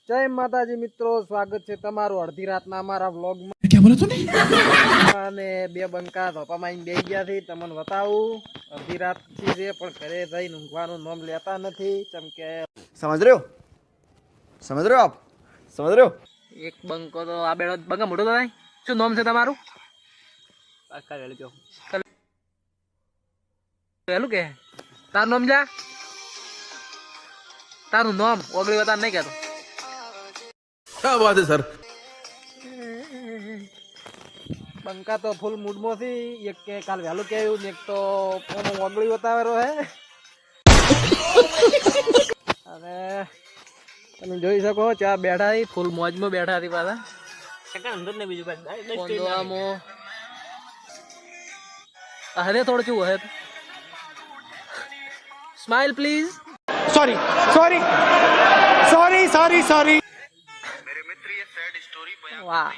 જય માતાજી મિત્રો, સ્વાગત છે તમારું અડધી રાતના અમારા વ્લોગમાં. क्या बोला तूने? અને બે બંકા ધોપામાં બેસી ગયા છે. તમને બતાવું અડધી રાત થી છે પણ ઘરે જઈને ઊંઘવાનું નામ લેતા નથી. કેમ કે समझ रहे हो आप समझ रहे हो। એક બંકો તો આ બેડો બંકા મોટો થાય. શું નામ છે તમારું? પેલું કે તારું નામ જા, તારું નામ ઓગળી બતા નહીં કહેતો. क्या बात है सर। બંકા તો ફૂલ મૂડમાં છે. એક કે કાલ વહેલું કેવું ને એક તો ઓગળી બતાવેલો હે. અને તમે જોઈ શકો ચા બેઠા છે, ફૂલ મોજમાં બેઠા હતી પાછા. અરે થોડું ચું હે. Smile please. Sorry sorry sorry sorry sorry. વાહ.